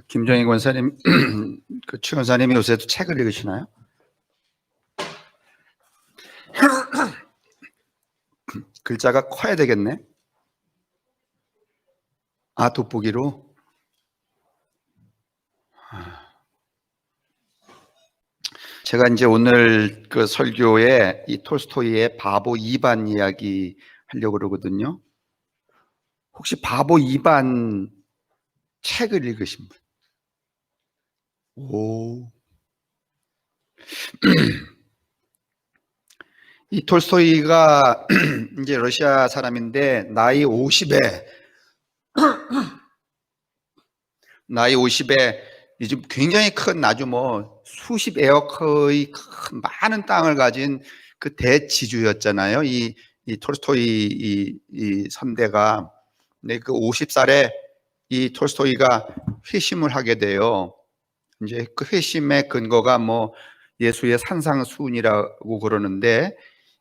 김정희 권사님, 최 권사님이 요새도 책을 읽으시나요? 글자가 커야 되겠네. 돋보기로. 제가 이제 오늘 그 설교에 이 톨스토이의 바보 2반 이야기 하려고 그러거든요. 혹시 바보 2반 책을 읽으신 분? 오. 이 톨스토이가 이제 러시아 사람인데 나이 50에 요즘 굉장히 큰 아주 뭐 수십 에어커의 큰 많은 땅을 가진 그 대지주였잖아요. 이 톨스토이 이 선대가. 근데 그 50살에 이 톨스토이가 회심을 하게 돼요. 이제 그 회심의 근거가 뭐 예수의 산상수훈이라고 그러는데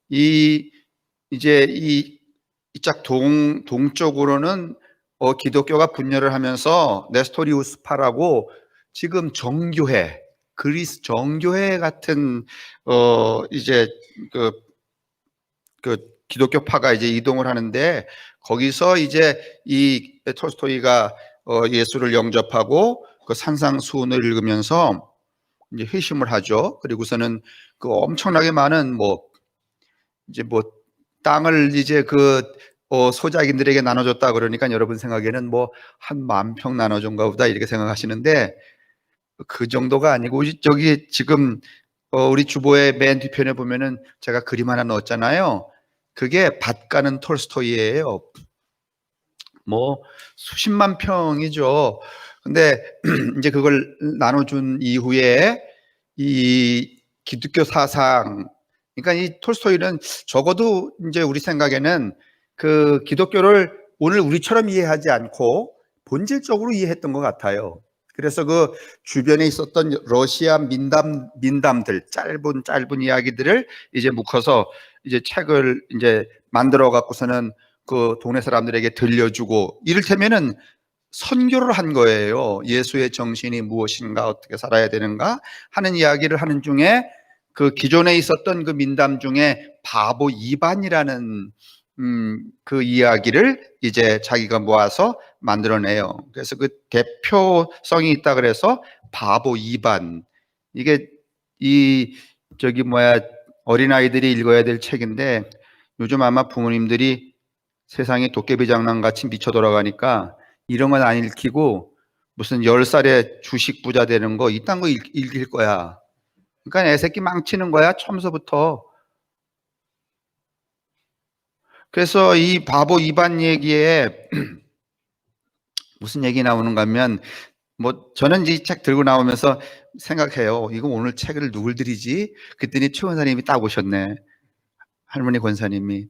이제 이짝 동쪽으로는 기독교가 분열을 하면서 네스토리우스파라고 지금 정교회, 그리스 정교회 같은 이제 그 기독교파가 이제 이동을 하는데, 거기서 이제 이 톨스토이가 예수를 영접하고 그 산상수훈을 읽으면서 이제 회심을 하죠. 그리고서는 그 엄청나게 많은 이제 땅을 이제 소작인들에게 나눠줬다 그러니까 여러분 생각에는 한 10,000평 나눠준가 보다 이렇게 생각하시는데, 그 정도가 아니고, 저기 지금 우리 주보의 맨 뒤편에 보면은 제가 그림 하나 넣었잖아요. 그게 밭 가는 톨스토이예요. 수십만 평이죠. 근데 이제 그걸 나눠준 이후에 이 기독교 사상, 그러니까 이 톨스토이는 적어도 이제 우리 생각에는 그 기독교를 오늘 우리처럼 이해하지 않고 본질적으로 이해했던 것 같아요. 그래서 그 주변에 있었던 러시아 민담들, 짧은 이야기들을 이제 묶어서 이제 책을 이제 만들어 갖고서는 그 동네 사람들에게 들려주고, 이를테면은 선교를 한 거예요. 예수의 정신이 무엇인가, 어떻게 살아야 되는가 하는 이야기를 하는 중에 그 기존에 있었던 그 민담 중에 바보 2반이라는 그 이야기를 이제 자기가 모아서 만들어내요. 그래서 그 대표성이 있다 그래서 바보 2반. 이게 어린아이들이 읽어야 될 책인데, 요즘 아마 부모님들이 세상에 도깨비 장난같이 미쳐 돌아가니까 이런 건 안 읽히고 무슨 10살에 주식 부자 되는 거 이딴 거 읽힐 거야. 그러니까 애새끼 망치는 거야, 처음서부터. 그래서 이 바보 2반 얘기에 무슨 얘기 나오는가 하면, 저는 이 책 들고 나오면서 생각해요. 이거 오늘 책을 누굴 드리지? 그랬더니 최 권사님이 딱 오셨네. 할머니 권사님이.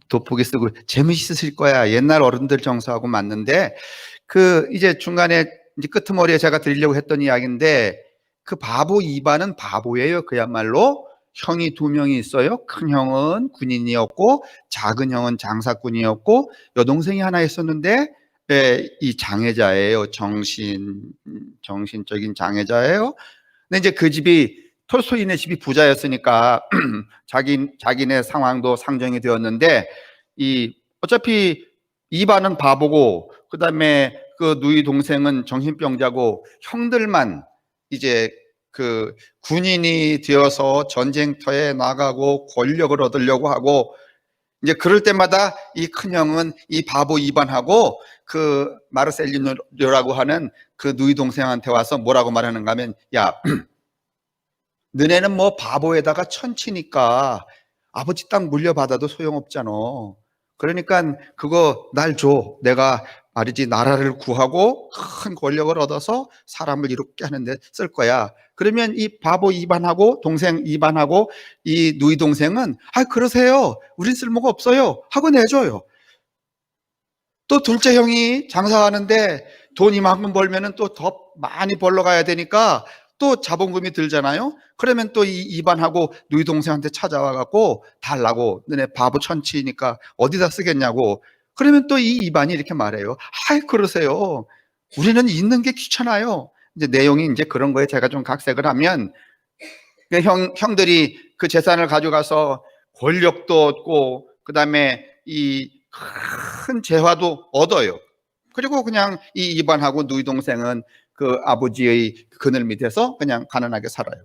돋보기 쓰고 재미있으실 거야. 옛날 어른들 정서하고 맞는데, 이제 중간에 이제 끄트머리에 제가 드리려고 했던 이야기인데, 그 바보 2반은 바보예요. 그야말로 형이 2명이 있어요. 큰 형은 군인이었고 작은 형은 장사꾼이었고 여동생이 하나 있었는데 이 장애자예요. 정신적인 장애자예요. 근데 이제 그 집이 톨스토이네 집이 부자였으니까 자기네 상황도 상정이 되었는데, 어차피 2반은 바보고 그다음에 그 누이 동생은 정신병자고 형들만 이제 그 군인이 되어서 전쟁터에 나가고 권력을 얻으려고 하고, 이제 그럴 때마다 이 큰형은 이 바보 2반하고 그 마르셀리노라고 하는 그 누이 동생한테 와서 뭐라고 말하는가 하면, 야, 너네는 바보에다가 천치니까 아버지 땅 물려받아도 소용없잖아. 그러니까 그거 날 줘. 내가 말이지 나라를 구하고 큰 권력을 얻어서 사람을 이롭게 하는데 쓸 거야. 그러면 이 바보 2반하고 동생 2반하고 이 누이 동생은 그러세요. 우린 쓸모가 없어요 하고 내줘요. 또 둘째 형이 장사하는데 돈 이만큼 벌면은 또 더 많이 벌러 가야 되니까 또 자본금이 들잖아요. 그러면 또 이 2반하고 누이 동생한테 찾아와 갖고 달라고, 너네 바보 천치니까 어디다 쓰겠냐고. 그러면 또 이 2반이 이렇게 말해요. 그러세요. 우리는 있는 게 귀찮아요. 이제 내용이 이제 그런 거에 제가 좀 각색을 하면, 형들이 그 재산을 가져가서 권력도 얻고, 그 다음에 이 큰 재화도 얻어요. 그리고 그냥 이 이반하고 누이 동생은 그 아버지의 그늘 밑에서 그냥 가난하게 살아요.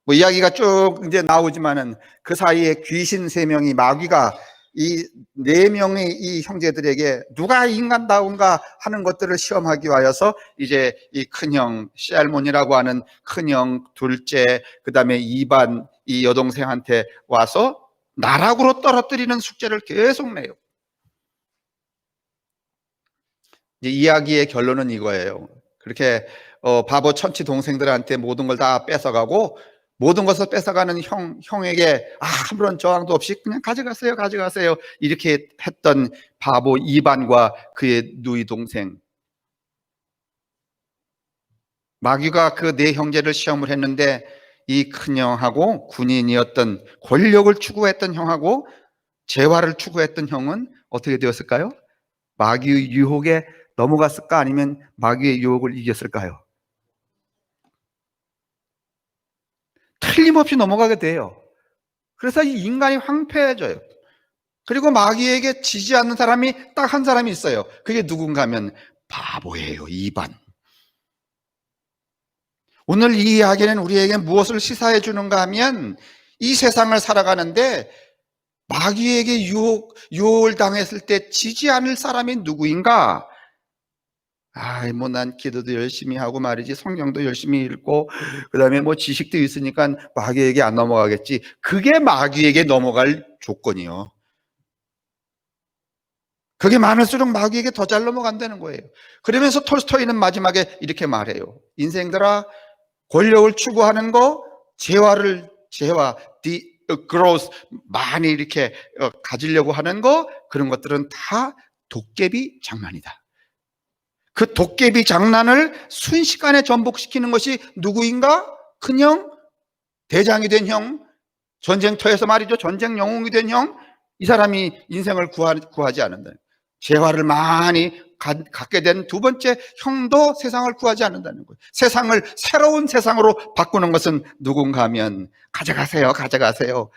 뭐 이야기가 쭉 이제 나오지만은 그 사이에 귀신 3명이, 마귀가 이 4명의 이 형제들에게 누가 인간다운가 하는 것들을 시험하기 위하여서 이제 이 큰형 샬몬이라고 하는 큰형, 둘째, 그 다음에 이반 이 여동생한테 와서 나락으로 떨어뜨리는 숙제를 계속 내요. 이제 이야기의 결론은 이거예요. 그렇게 바보 천치 동생들한테 모든 걸 다 뺏어가고, 모든 것을 뺏어가는 형에게 아무런 저항도 없이 그냥 가져가세요, 가져가세요 이렇게 했던 바보 이반과 그의 누이 동생, 마귀가 그 4형제를 시험을 했는데, 이 큰형하고 군인이었던, 권력을 추구했던 형하고 재화를 추구했던 형은 어떻게 되었을까요? 마귀의 유혹에 넘어갔을까, 아니면 마귀의 유혹을 이겼을까요? 틀림없이 넘어가게 돼요. 그래서 이 인간이 황폐해져요. 그리고 마귀에게 지지 않는 사람이 딱 한 사람이 있어요. 그게 누군가 하면 바보예요, 이반. 오늘 이 이야기는 우리에게 무엇을 시사해 주는가 하면, 이 세상을 살아가는데 마귀에게 유혹을 당했을 때 지지 않을 사람이 누구인가? 뭐 난 기도도 열심히 하고 말이지, 성경도 열심히 읽고, 그 다음에 뭐 지식도 있으니까 마귀에게 안 넘어가겠지. 그게 마귀에게 넘어갈 조건이요. 그게 많을수록 마귀에게 더 잘 넘어간다는 거예요. 그러면서 톨스토이는 마지막에 이렇게 말해요. 인생들아, 권력을 추구하는 거, 재화, growth, 많이 이렇게 가지려고 하는 거, 그런 것들은 다 도깨비 장난이다. 그 도깨비 장난을 순식간에 전복시키는 것이 누구인가? 큰형, 대장이 된 형, 전쟁터에서 말이죠, 전쟁 영웅이 된 형, 이 사람이 인생을 구하지 않는다. 재화를 많이 갖게 된 2번째 형도 세상을 구하지 않는다는 거예요. 세상을 새로운 세상으로 바꾸는 것은 누군가 하면 가져가세요, 가져가세요.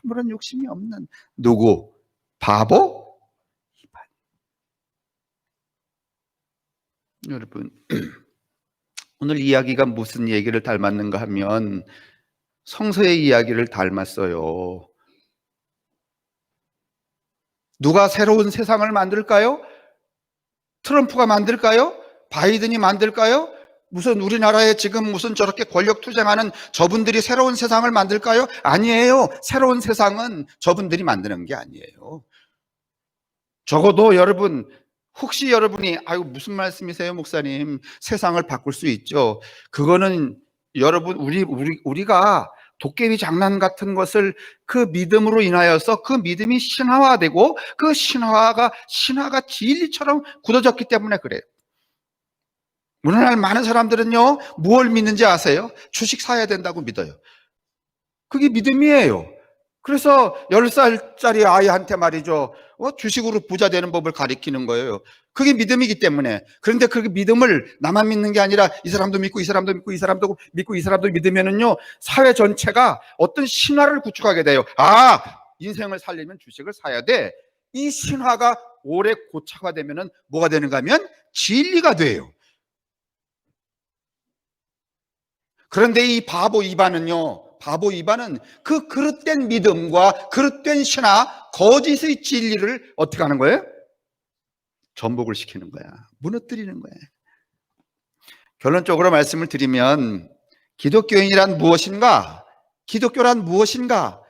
아무런 욕심이 없는 누구? 바보? 여러분, 오늘 이야기가 무슨 얘기를 닮았는가 하면 성서의 이야기를 닮았어요. 누가 새로운 세상을 만들까요? 트럼프가 만들까요? 바이든이 만들까요? 무슨 우리나라에 지금 무슨 저렇게 권력 투쟁하는 저분들이 새로운 세상을 만들까요? 아니에요. 새로운 세상은 저분들이 만드는 게 아니에요. 적어도 여러분, 혹시 여러분이 무슨 말씀이세요, 목사님? 세상을 바꿀 수 있죠. 그거는 여러분, 우리가 도깨비 장난 같은 것을 그 믿음으로 인하여서 그 믿음이 신화화되고, 그 신화가 진리처럼 굳어졌기 때문에 그래요. 오늘날 많은 사람들은요, 무엇을 믿는지 아세요? 주식 사야 된다고 믿어요. 그게 믿음이에요. 그래서 10살짜리 아이한테 말이죠, 주식으로 부자 되는 법을 가리키는 거예요. 그게 믿음이기 때문에. 그런데 그 믿음을 나만 믿는 게 아니라 이 사람도 믿고 이 사람도 믿고 이 사람도 믿고 이 사람도 믿으면은요, 사회 전체가 어떤 신화를 구축하게 돼요. 인생을 살려면 주식을 사야 돼. 이 신화가 오래 고착화되면은 뭐가 되는가 하면 진리가 돼요. 그런데 이 바보 이반은요, 그 그릇된 믿음과 그릇된 신화, 거짓의 진리를 어떻게 하는 거예요? 전복을 시키는 거야. 무너뜨리는 거야. 결론적으로 말씀을 드리면, 기독교인이란 무엇인가? 기독교란 무엇인가?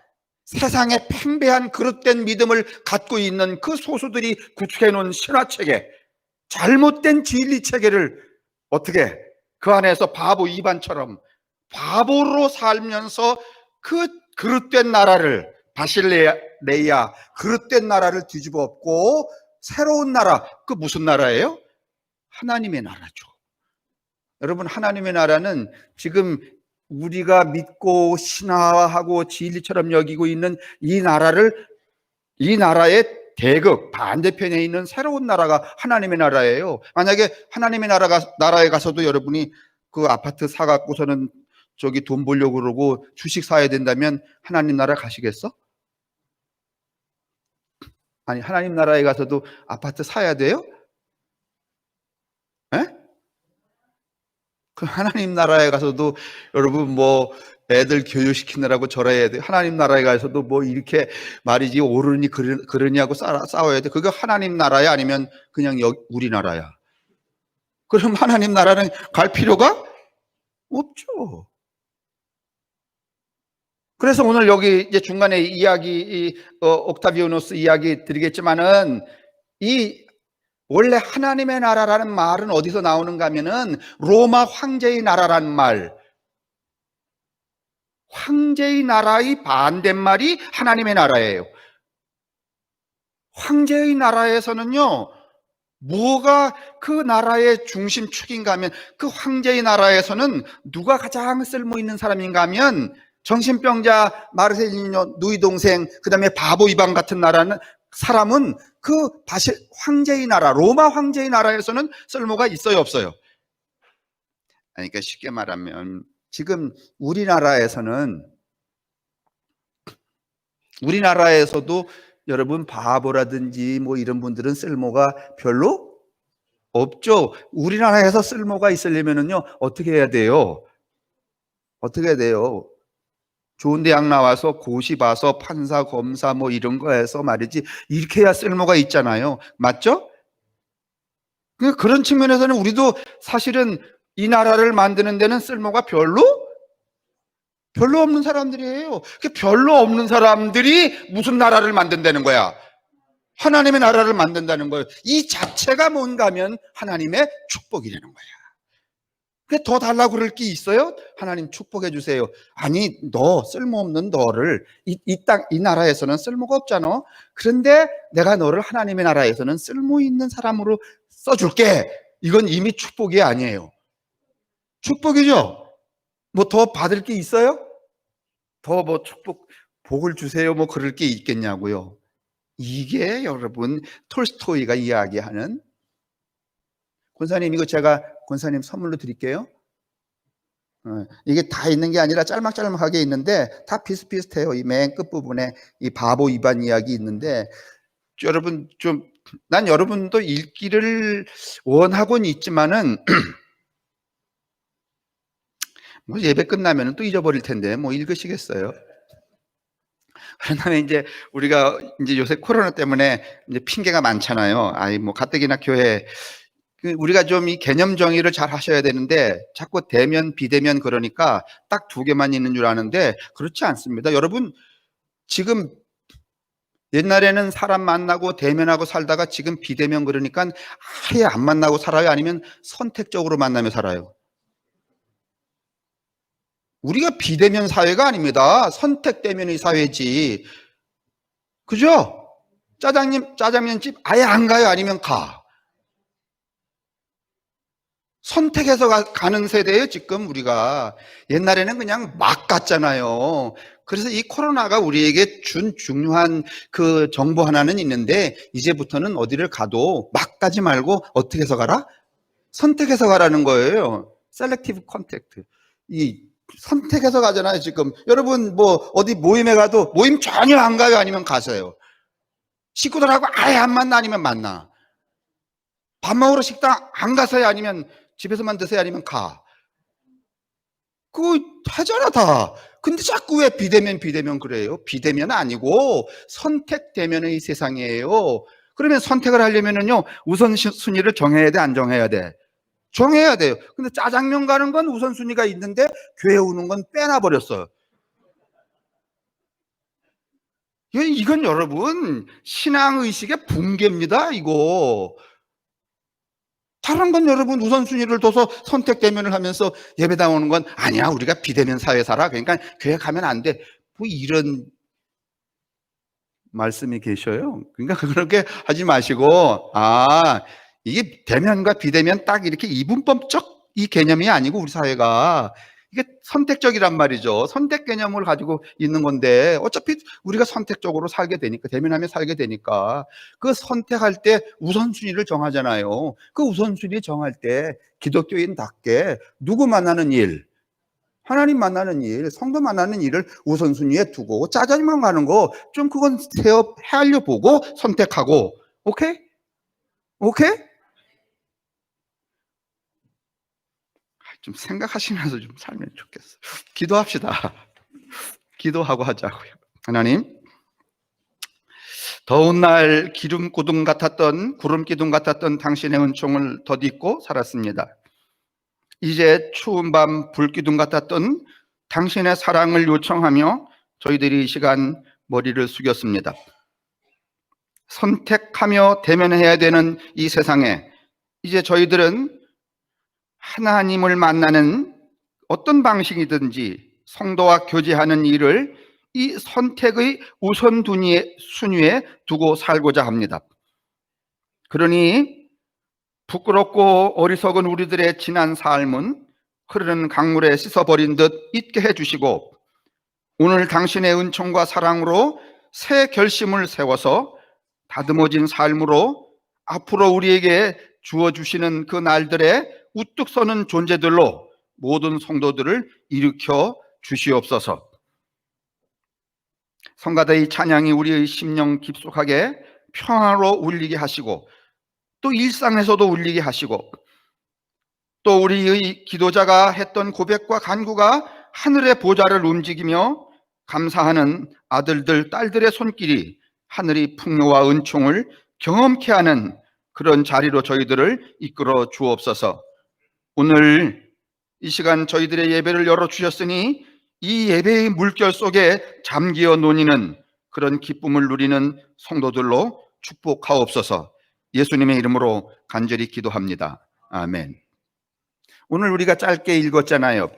세상에 팽배한 그릇된 믿음을 갖고 있는 그 소수들이 구축해 놓은 신화체계, 잘못된 진리체계를 어떻게 그 안에서 바보 이반처럼 바보로 살면서 그 그릇된 나라를, 바실레야 그릇된 나라를 뒤집어 엎고 새로운 나라, 그 무슨 나라예요? 하나님의 나라죠. 여러분, 하나님의 나라는 지금 우리가 믿고 신화하고 진리처럼 여기고 있는 이 나라의 대극 반대편에 있는 새로운 나라가 하나님의 나라예요. 만약에 하나님의 나라에 가서도 여러분이 그 아파트 사갖고서는 저기 돈 벌려고 그러고 주식 사야 된다면 하나님 나라 가시겠어? 아니, 하나님 나라에 가서도 아파트 사야 돼요? 에? 그 하나님 나라에 가서도 여러분 뭐 애들 교육시키느라고 저래야 돼. 하나님 나라에 가서도 뭐 이렇게 말이지 옳으니 그러냐고 싸워야 돼. 그거 하나님 나라야 아니면 그냥 우리나라야? 그럼 하나님 나라는 갈 필요가 없죠. 그래서 오늘 여기 이제 중간에 이야기, 옥타비아누스 이야기 드리겠지만은 원래 하나님의 나라라는 말은 어디서 나오는가 하면은 로마 황제의 나라라는 말, 황제의 나라의 반대말이 하나님의 나라예요. 황제의 나라에서는요, 뭐가 그 나라의 중심축인가 하면 그 황제의 나라에서는 누가 가장 쓸모 있는 사람인가 하면 정신병자 마르셀리뇨 누이 동생, 그 다음에 바보 이방 같은 사람은 그 황제의 나라, 로마 황제의 나라에서는 쓸모가 있어요, 없어요? 그러니까 쉽게 말하면 지금 우리나라에서도 여러분 바보라든지 뭐 이런 분들은 쓸모가 별로 없죠. 우리나라에서 쓸모가 있으려면은요, 어떻게 해야 돼요? 어떻게 해야 돼요? 좋은 대학 나와서 고시 봐서 판사, 검사 뭐 이런 거 해서 말이지, 이렇게 해야 쓸모가 있잖아요. 맞죠? 그런 측면에서는 우리도 사실은 이 나라를 만드는 데는 쓸모가 별로 없는 사람들이에요. 별로 없는 사람들이 무슨 나라를 만든다는 거야? 하나님의 나라를 만든다는 거예요. 이 자체가 뭔가 하면 하나님의 축복이라는 거야. 더 달라고 그럴 게 있어요? 하나님 축복해 주세요. 아니, 너 쓸모없는 너를 이 나라에서는 쓸모가 없잖아. 그런데 내가 너를 하나님의 나라에서는 쓸모 있는 사람으로 써줄게. 이건 이미 축복이 아니에요. 축복이죠? 뭐 더 받을 게 있어요? 더 뭐 복을 주세요. 뭐 그럴 게 있겠냐고요. 이게 여러분 톨스토이가 이야기하는, 권사님 이거 제가 권사님 선물로 드릴게요. 이게 다 있는 게 아니라 짤막짤막하게 있는데 다 비슷비슷해요. 이 맨 끝부분에 이 바보 이반 이야기 있는데, 여러분 난 여러분도 읽기를 원하곤 있지만은 뭐 예배 끝나면 또 잊어버릴 텐데 뭐 읽으시겠어요? 그다음에 이제 우리가 이제 요새 코로나 때문에 이제 핑계가 많잖아요. 아이 뭐 가뜩이나 교회, 우리가 좀 이 개념 정의를 잘 하셔야 되는데 자꾸 대면 비대면 그러니까 딱 두 개만 있는 줄 아는데 그렇지 않습니다. 여러분 지금 옛날에는 사람 만나고 대면하고 살다가 지금 비대면 그러니까 아예 안 만나고 살아요? 아니면 선택적으로 만나며 살아요? 우리가 비대면 사회가 아닙니다. 선택대면의 사회지. 그죠? 짜장면집 아예 안 가요? 아니면 가? 선택해서 가는 세대예요, 지금 우리가. 옛날에는 그냥 막 갔잖아요. 그래서 이 코로나가 우리에게 준 중요한 그 정보 하나는 있는데, 이제부터는 어디를 가도 막 가지 말고 어떻게 해서 가라? 선택해서 가라는 거예요. 셀렉티브 컨택트. 선택해서 가잖아요, 지금. 여러분 뭐 어디 모임에 가도 모임 전혀 안 가요? 아니면 가세요? 식구들하고 아예 안 만나? 아니면 만나? 밥 먹으러 식당 안 가세요? 아니면 집에서만 드세요? 아니면 가? 그거 하잖아 다. 근데 자꾸 왜 비대면 그래요? 비대면 아니고 선택대면의 세상이에요. 그러면 선택을 하려면은요, 우선순위를 정해야 돼, 안 정해야 돼? 정해야 돼요. 근데 짜장면 가는 건 우선순위가 있는데 교회 오는 건 빼놔버렸어요. 이건 여러분 신앙의식의 붕괴입니다, 이거. 다른 건 여러분 우선순위를 둬서 선택대면을 하면서 예배당 오는 건 아니야, 우리가 비대면 사회 살아, 그러니까 교회 가면 안 돼, 뭐 이런 말씀이 계셔요. 그러니까 그렇게 하지 마시고, 이게 대면과 비대면 딱 이렇게 이분법적 이 개념이 아니고 우리 사회가 이게 선택적이란 말이죠. 선택 개념을 가지고 있는 건데 어차피 우리가 선택적으로 살게 되니까, 대면하며 살게 되니까 그 선택할 때 우선순위를 정하잖아요. 그 우선순위 정할 때 기독교인답게 누구 만나는 일, 하나님 만나는 일, 성도 만나는 일을 우선순위에 두고 짜장면 가는 거 좀 그건 헤아려 보고 선택하고. 오케이? 오케이? 좀 생각하시면서 좀 살면 좋겠어요. 기도합시다. 기도하고 하자고요. 하나님, 더운 날 구름 기둥 같았던 당신의 은총을 덧입고 살았습니다. 이제 추운 밤 불기둥 같았던 당신의 사랑을 요청하며 저희들이 이 시간 머리를 숙였습니다. 선택하며 대면해야 되는 이 세상에 이제 저희들은 하나님을 만나는 어떤 방식이든지 성도와 교제하는 일을 이 선택의 우선순위에 두고 살고자 합니다. 그러니 부끄럽고 어리석은 우리들의 지난 삶은 흐르는 강물에 씻어버린 듯 잊게 해주시고, 오늘 당신의 은총과 사랑으로 새 결심을 세워서 다듬어진 삶으로 앞으로 우리에게 주어주시는 그 날들에 우뚝 서는 존재들로 모든 성도들을 일으켜 주시옵소서. 성가대의 찬양이 우리의 심령 깊숙하게 평화로 울리게 하시고, 또 일상에서도 울리게 하시고, 또 우리의 기도자가 했던 고백과 간구가 하늘의 보좌를 움직이며 감사하는 아들들, 딸들의 손길이 하늘의 풍요와 은총을 경험케 하는 그런 자리로 저희들을 이끌어 주옵소서. 오늘 이 시간 저희들의 예배를 열어주셨으니 이 예배의 물결 속에 잠기어 논이는 그런 기쁨을 누리는 성도들로 축복하옵소서. 예수님의 이름으로 간절히 기도합니다. 아멘. 오늘 우리가 짧게 읽었잖아요.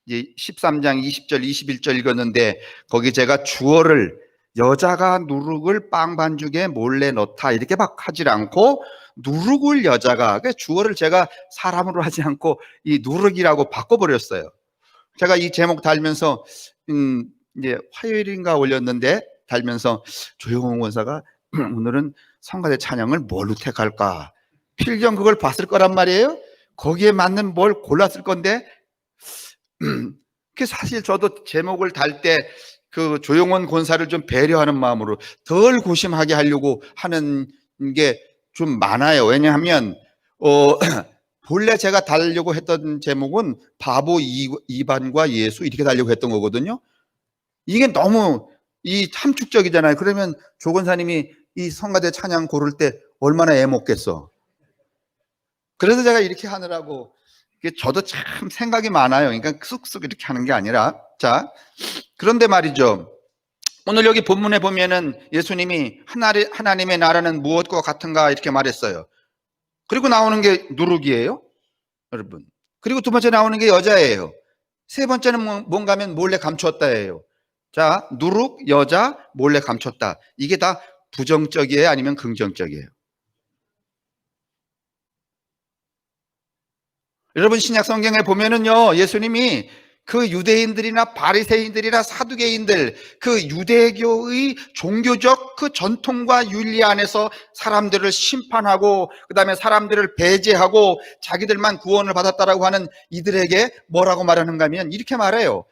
13장 20절 21절 읽었는데 거기 제가 주어를 여자가 누룩을 빵 반죽에 몰래 넣다 이렇게 막 하질 않고 누룩을 여자가, 주어를 제가 사람으로 하지 않고 이 누룩이라고 바꿔버렸어요. 제가 이 제목 달면서 이제 화요일인가 올렸는데 달면서 조용홍 원사가 오늘은 성가대 찬양을 뭘로 택할까? 필경 그걸 봤을 거란 말이에요. 거기에 맞는 뭘 골랐을 건데 그 사실 저도 제목을 달 때 그 조용원 권사를 좀 배려하는 마음으로 덜 고심하게 하려고 하는 게 좀 많아요. 왜냐하면 본래 제가 달려고 했던 제목은 바보 이반과 예수 이렇게 달려고 했던 거거든요. 이게 너무 이 함축적이잖아요. 그러면 조 권사님이 이 성가대 찬양 고를 때 얼마나 애먹겠어. 그래서 제가 이렇게 하느라고, 저도 참 생각이 많아요. 그러니까 쑥쑥 이렇게 하는 게 아니라. 자, 그런데 말이죠. 오늘 여기 본문에 보면은 예수님이 하나님의 나라는 무엇과 같은가 이렇게 말했어요. 그리고 나오는 게 누룩이에요, 여러분. 그리고 두 번째 나오는 게 여자예요. 세 번째는 뭔가 하면 몰래 감췄다예요. 자, 누룩, 여자, 몰래 감췄다. 이게 다 부정적이에요, 아니면 긍정적이에요? 여러분 신약 성경에 보면은요, 예수님이 그 유대인들이나 바리새인들이나 사두개인들, 그 유대교의 종교적 그 전통과 윤리 안에서 사람들을 심판하고 그 다음에 사람들을 배제하고 자기들만 구원을 받았다라고 하는 이들에게 뭐라고 말하는가 하면 이렇게 말해요.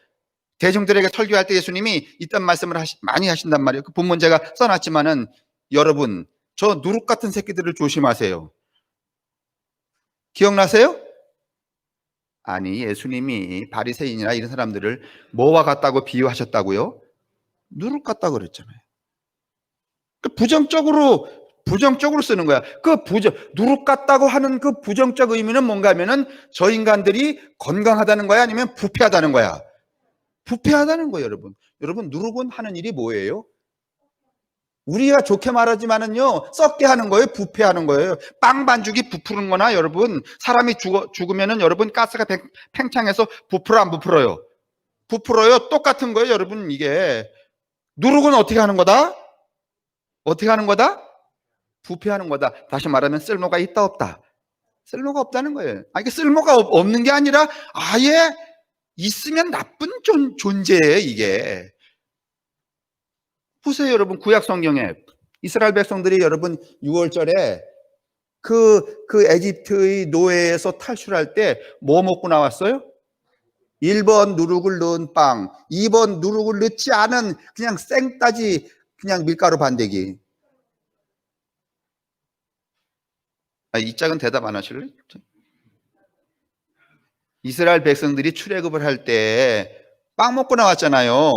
대중들에게 설교할 때 예수님이 이딴 말씀을 많이 하신단 말이에요. 그 본문 제가 써놨지만은, 여러분 저 누룩 같은 새끼들을 조심하세요. 기억나세요? 아니, 예수님이 바리새인이나 이런 사람들을 뭐와 같다고 비유하셨다고요? 누룩 같다고 그랬잖아요. 부정적으로 쓰는 거야. 누룩 같다고 하는 그 부정적 의미는 뭔가 하면은 저 인간들이 건강하다는 거야, 아니면 부패하다는 거야? 부패하다는 거예요, 여러분. 여러분, 누룩은 하는 일이 뭐예요? 우리가 좋게 말하지만은요, 썩게 하는 거예요, 부패하는 거예요. 빵 반죽이 부푸는 거나, 여러분, 사람이 죽으면은 여러분 가스가 팽창해서 부풀어 안 부풀어요? 부풀어요. 똑같은 거예요, 여러분. 이게 누룩은 어떻게 하는 거다? 어떻게 하는 거다? 부패하는 거다. 다시 말하면 쓸모가 있다 없다? 쓸모가 없다는 거예요. 이게 쓸모가 없는 게 아니라 아예 있으면 나쁜 존재예요, 이게. 보세요, 여러분. 구약 성경에 이스라엘 백성들이 여러분 6월절에 그 에집트의 노예에서 탈출할 때 뭐 먹고 나왔어요? 1번 누룩을 넣은 빵, 2번 누룩을 넣지 않은 그냥 생따지 그냥 밀가루 반대기. 이 짝은 대답 안 하실래요? 이스라엘 백성들이 출애굽을 할 때 빵 먹고 나왔잖아요.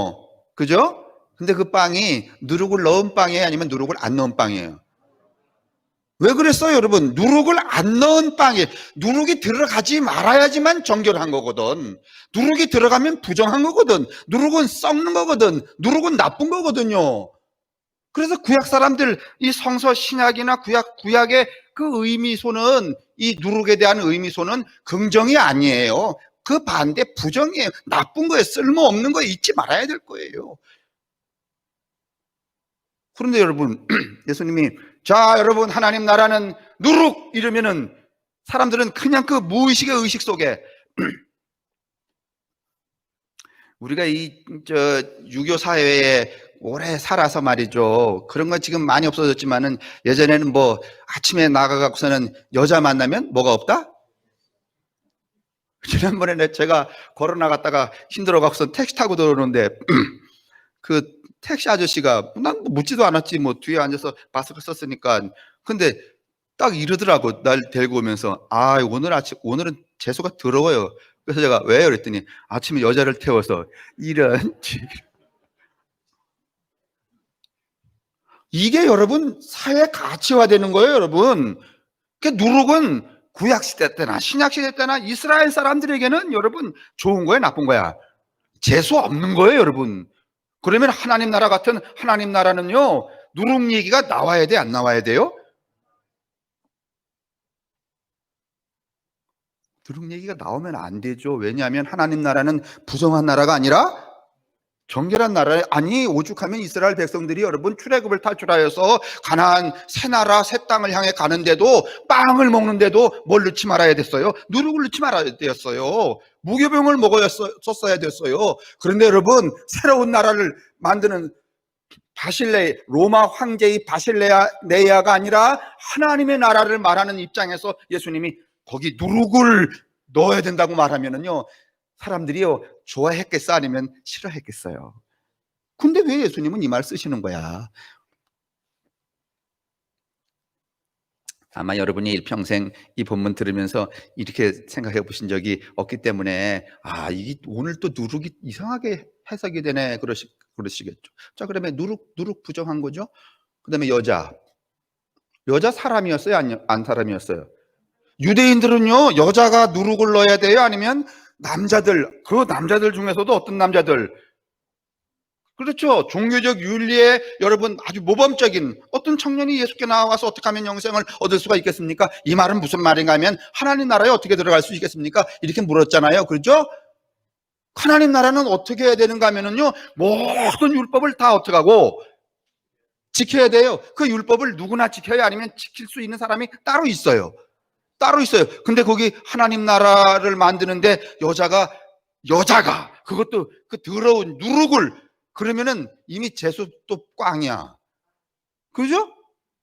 그죠? 근데 그 빵이 누룩을 넣은 빵이에요? 아니면 누룩을 안 넣은 빵이에요? 왜 그랬어요, 여러분? 누룩을 안 넣은 빵이에요. 누룩이 들어가지 말아야지만 정결한 거거든. 누룩이 들어가면 부정한 거거든. 누룩은 썩는 거거든. 누룩은 나쁜 거거든요. 그래서 구약 사람들 이 성서 신약이나 구약의 그 의미소는, 이 누룩에 대한 의미소는 긍정이 아니에요. 그 반대 부정이에요. 나쁜 거예요. 쓸모없는 거 잊지 말아야 될 거예요. 그런데 여러분, 예수님이 자, 여러분, 하나님 나라는 누룩 이러면은 사람들은 그냥 그 무의식의 의식 속에 우리가 유교 사회에 오래 살아서 말이죠. 그런 건 지금 많이 없어졌지만은 예전에는 뭐 아침에 나가갖고서는 여자 만나면 뭐가 없다? 지난번에 제가 걸어 나갔다가 힘들어갖고서 택시 타고 들어오는데 그 택시 아저씨가 난 묻지도 않았지 뭐 뒤에 앉아서 마스크 썼으니까 근데 딱 이러더라고. 날 데리고 오면서 오늘은 재수가 더러워요. 그래서 제가 왜요? 그랬더니 아침에 여자를 태워서 이런 이게 여러분 사회 가치화되는 거예요, 여러분. 그 누룩은 구약 시대 때나 신약 시대 때나 이스라엘 사람들에게는 여러분 좋은 거야, 나쁜 거야? 재수 없는 거예요, 여러분. 그러면 하나님 나라 같은 하나님 나라는요, 누룩 얘기가 나와야 돼, 안 나와야 돼요? 누룩 얘기가 나오면 안 되죠. 왜냐하면 하나님 나라는 부정한 나라가 아니라 정결한 나라에, 아니 오죽하면 이스라엘 백성들이 여러분 출애굽을 탈출하여서 가나안 새 나라 새 땅을 향해 가는데도 빵을 먹는데도 뭘 넣지 말아야 됐어요? 누룩을 넣지 말아야 되었어요. 무교병을 먹었어야 됐어요. 그런데 여러분 새로운 나라를 만드는 로마 황제의 바실레아가 아니라 하나님의 나라를 말하는 입장에서 예수님이 거기 누룩을 넣어야 된다고 말하면은요, 사람들이요 좋아했겠어 아니면 싫어했겠어요? 근데 왜 예수님은 이 말 쓰시는 거야? 아마 여러분이 일평생 이 본문 들으면서 이렇게 생각해 보신 적이 없기 때문에 이게 오늘 또 누룩이 이상하게 해석이 되네 그러시겠죠. 자, 그러면 누룩 부정한 거죠. 그 다음에 여자 사람이었어요? 안 사람이었어요? 유대인들은요 여자가 누룩을 넣어야 돼요? 아니면 그 남자들 중에서도 어떤 남자들, 그렇죠, 종교적 윤리에 여러분 아주 모범적인 어떤 청년이 예수께 나와서 어떻게 하면 영생을 얻을 수가 있겠습니까? 이 말은 무슨 말인가 하면 하나님 나라에 어떻게 들어갈 수 있겠습니까? 이렇게 물었잖아요. 그렇죠? 하나님 나라는 어떻게 해야 되는가 하면은요, 모든 율법을 다 어떻게 하고 지켜야 돼요. 그 율법을 누구나 지켜야, 아니면 지킬 수 있는 사람이 따로 있어요. 근데 거기 하나님 나라를 만드는데 여자가 그것도 그 더러운 누룩을, 그러면은 이미 재수 또 꽝이야. 그죠?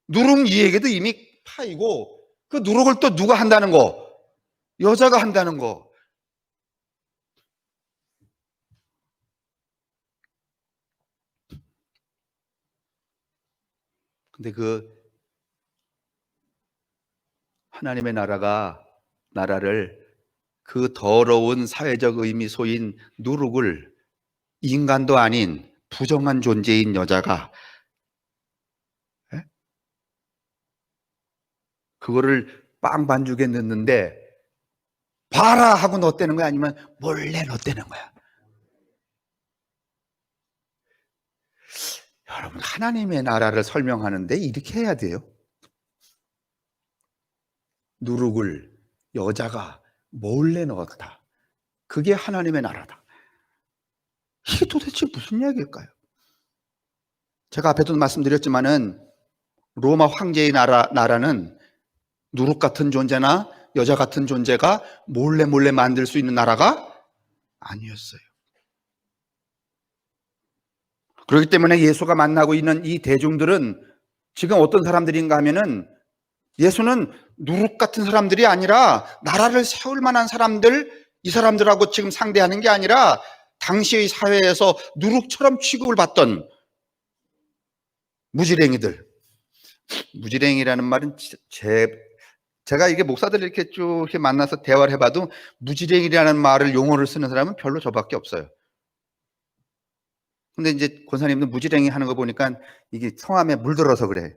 누룩 이에게도 이미 파이고, 그 누룩을 또 누가 한다는 거? 여자가 한다는 거. 근데 그 하나님의 나라를 그 더러운 사회적 의미소인 누룩을 인간도 아닌 부정한 존재인 여자가 그거를 빵 반죽에 넣는데 봐라 하고 넣었다는 거야? 아니면 몰래 넣었다는 거야? 여러분, 하나님의 나라를 설명하는데 이렇게 해야 돼요. 누룩을 여자가 몰래 넣었다. 그게 하나님의 나라다. 이게 도대체 무슨 이야기일까요? 제가 앞에도 말씀드렸지만은 로마 황제의 나라는 누룩 같은 존재나 여자 같은 존재가 몰래 만들 수 있는 나라가 아니었어요. 그렇기 때문에 예수가 만나고 있는 이 대중들은 지금 어떤 사람들인가 하면은 예수는 누룩 같은 사람들이 아니라 나라를 세울 만한 사람들, 이 사람들하고 지금 상대하는 게 아니라 당시의 사회에서 누룩처럼 취급을 받던 무지랭이들. 무지랭이라는 말은 제가 이게 목사들 이렇게 쭉 이렇게 만나서 대화를 해봐도 무지랭이라는 말을 용어를 쓰는 사람은 별로 저밖에 없어요. 근데 이제 권사님도 무지랭이 하는 거 보니까 이게 성함에 물들어서 그래.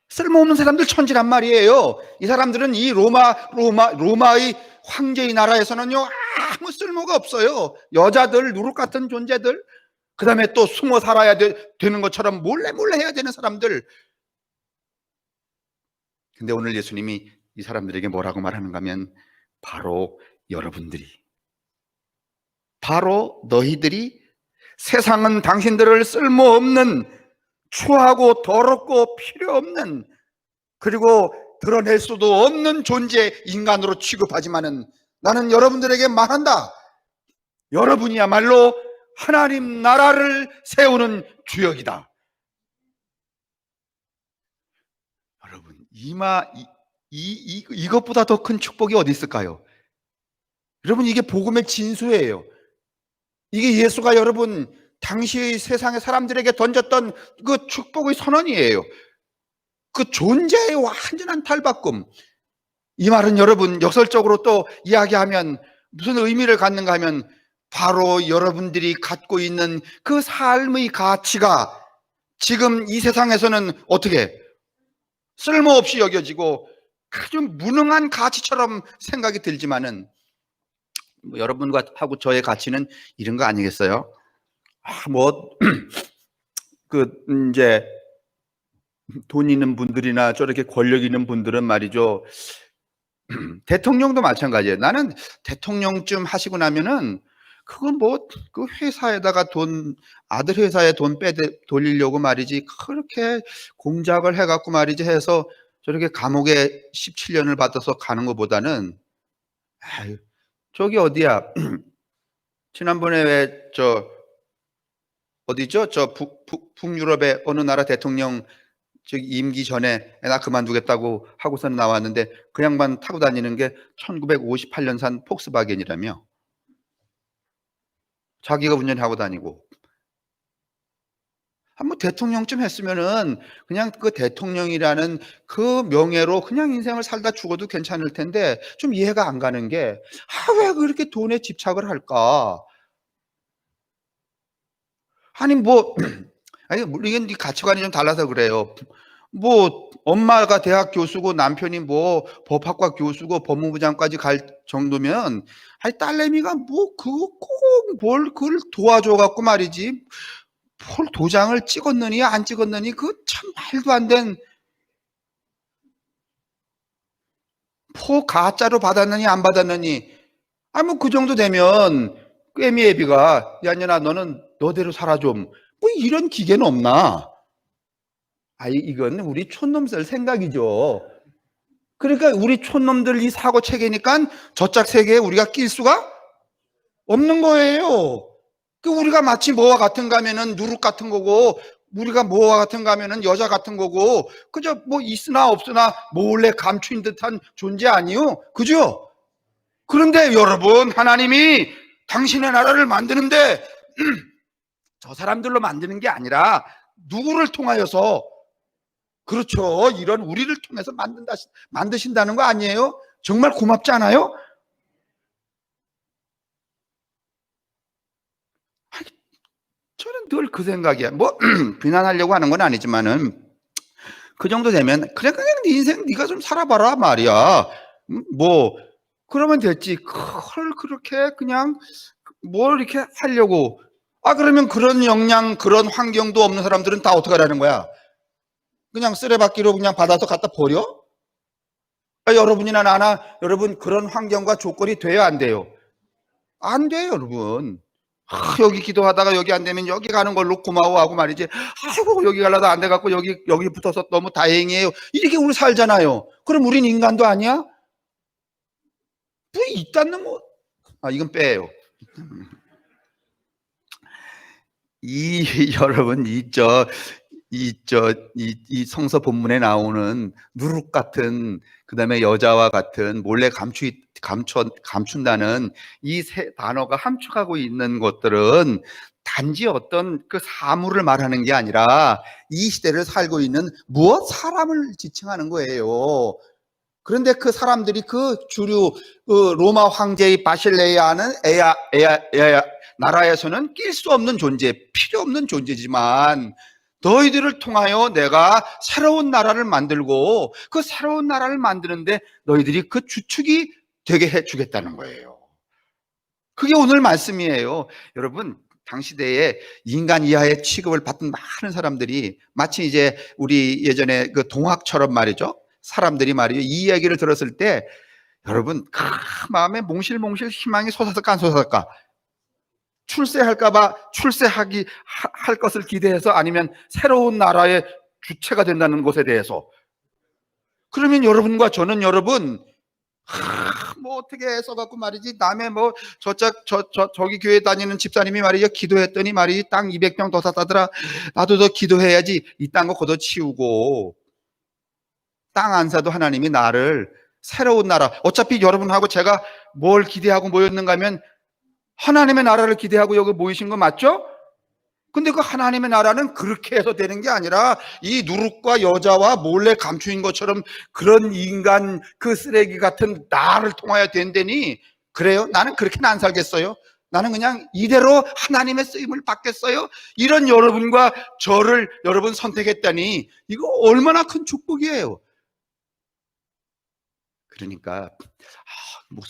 쓸모없는 사람들 천지란 말이에요. 이 사람들은 이 로마의 황제의 나라에서는요, 아무 쓸모가 없어요. 여자들, 누룩 같은 존재들, 그 다음에 또 숨어 살아야 되는 것처럼 몰래 해야 되는 사람들. 근데 오늘 예수님이 이 사람들에게 뭐라고 말하는가 하면 바로 여러분들이, 바로 너희들이 세상은 당신들을 쓸모없는 추하고 더럽고 필요 없는, 그리고 드러낼 수도 없는 존재 인간으로 취급하지만은 나는 여러분들에게 말한다. 여러분이야말로 하나님 나라를 세우는 주역이다. 여러분, 이것보다 더 큰 축복이 어디 있을까요? 여러분, 이게 복음의 진수예요. 이게 예수가 여러분 당시의 세상의 사람들에게 던졌던 그 축복의 선언이에요. 그 존재의 완전한 탈바꿈. 이 말은 여러분 역설적으로 또 이야기하면 무슨 의미를 갖는가 하면 바로 여러분들이 갖고 있는 그 삶의 가치가 지금 이 세상에서는 어떻게 쓸모없이 여겨지고 아주 무능한 가치처럼 생각이 들지만은 여러분과 하고 저의 가치는 이런 거 아니겠어요? 이제 돈 있는 분들이나 저렇게 권력 있는 분들은 말이죠. 대통령도 마찬가지예요. 나는 대통령쯤 하시고 나면은 그건 그 회사에다가 아들 회사에 돈 돌리려고 말이지, 그렇게 공작을 해갖고 말이지 해서 저렇게 감옥에 17년을 받아서 가는 것보다는, 저기 어디야? 지난번에 왜 어디죠? 북유럽의 어느 나라 대통령 저기 임기 전에 나 그만두겠다고 하고선 나왔는데 그 양반 타고 다니는 게 1958년산 폭스바겐이라며. 자기가 운전하고 다니고. 한번 대통령쯤 했으면은 그냥 그 대통령이라는 그 명예로 그냥 인생을 살다 죽어도 괜찮을 텐데 좀 이해가 안 가는 게, 왜 그렇게 돈에 집착을 할까? 아니 아니 이게 가치관이 좀 달라서 그래요. 엄마가 대학 교수고 남편이 법학과 교수고 법무부 장까지 갈 정도면, 아니 딸내미가 그걸 도와줘 갖고 말이지, 뭘 도장을 찍었느니 안 찍었느니 그 참 말도 안 된, 가짜로 받았느니 안 받았느니, 그 정도 되면 꾀미 애비가 야 이년아 너는 너대로 살아 좀, 이런 기계는 없나? 이건 우리 촌놈 쓸 생각이죠. 그러니까 우리 촌놈들 이 사고 체계니까 저짝 세계에 우리가 낄 수가 없는 거예요. 우리가 마치 뭐와 같은가 하면은 누룩 같은 거고, 우리가 뭐와 같은가 하면은 여자 같은 거고, 그저 있으나 없으나 몰래 감추인 듯한 존재 아니요? 그죠? 그런데 여러분, 하나님이 당신의 나라를 만드는데 저 사람들로 만드는 게 아니라 누구를 통하여서, 그렇죠, 이런 우리를 통해서 만드신다는 거 아니에요? 정말 고맙지 않아요? 저는 늘 그 생각이야. 비난하려고 하는 건 아니지만은 그 정도 되면 그냥 네 인생 네가 좀 살아봐라 말이야. 그러면 됐지. 그걸 그렇게 그냥 뭘 이렇게 하려고. 그러면 그런 역량, 그런 환경도 없는 사람들은 다 어떻게 하라는 거야? 그냥 쓰레받기로 그냥 받아서 갖다 버려? 여러분이나 나나, 여러분 그런 환경과 조건이 돼야 안 돼요? 안 돼요, 여러분. 여기 기도하다가 여기 안 되면 여기 가는 걸로 고마워하고 말이지, 아이고 여기 가려다 안 돼갖고 여기 붙어서 너무 다행이에요, 이렇게 우리 살잖아요. 그럼 우린 인간도 아니야? 있다는 거 이건 빼요. 여러분, 이 성서 본문에 나오는 누룩 같은, 그 다음에 여자와 같은, 몰래 감춘다는 이 세 단어가 함축하고 있는 것들은 단지 어떤 그 사물을 말하는 게 아니라 이 시대를 살고 있는 무엇? 사람을 지칭하는 거예요. 그런데 그 사람들이 그 주류 로마 황제의 바실레이아는 나라에서는 낄 수 없는 존재, 필요 없는 존재지만 너희들을 통하여 내가 새로운 나라를 만들고 그 새로운 나라를 만드는데 너희들이 그 주축이 되게 해주겠다는 거예요. 그게 오늘 말씀이에요. 여러분, 당시대에 인간 이하의 취급을 받던 많은 사람들이 마치 이제 우리 예전에 그 동학처럼 말이죠. 사람들이 말이죠. 이 이야기를 들었을 때 여러분 마음에 몽실몽실 희망이 솟았을까 안 솟았을까? 출세할까봐 할 것을 기대해서 아니면 새로운 나라의 주체가 된다는 것에 대해서. 그러면 여러분과 저는 여러분 뭐 어떻게 해서갖고 말이지 남의 뭐 저기 교회 다니는 집사님이 말이죠 기도했더니 말이지 땅 200평 더 샀다더라 나도 더 기도해야지 이딴 거 걷어치우고 땅 안 사도 하나님이 나를 새로운 나라 어차피 여러분하고 제가 뭘 기대하고 모였는가 하면 하나님의 나라를 기대하고 여기 모이신 거 맞죠? 근데 그 하나님의 나라는 그렇게 해서 되는 게 아니라 이 누룩과 여자와 몰래 감추인 것처럼 그런 인간 그 쓰레기 같은 나를 통하여 된다니 그래요? 나는 그렇게는 안 살겠어요. 나는 그냥 이대로 하나님의 쓰임을 받겠어요. 이런 여러분과 저를 여러분 선택했다니 이거 얼마나 큰 축복이에요. 그러니까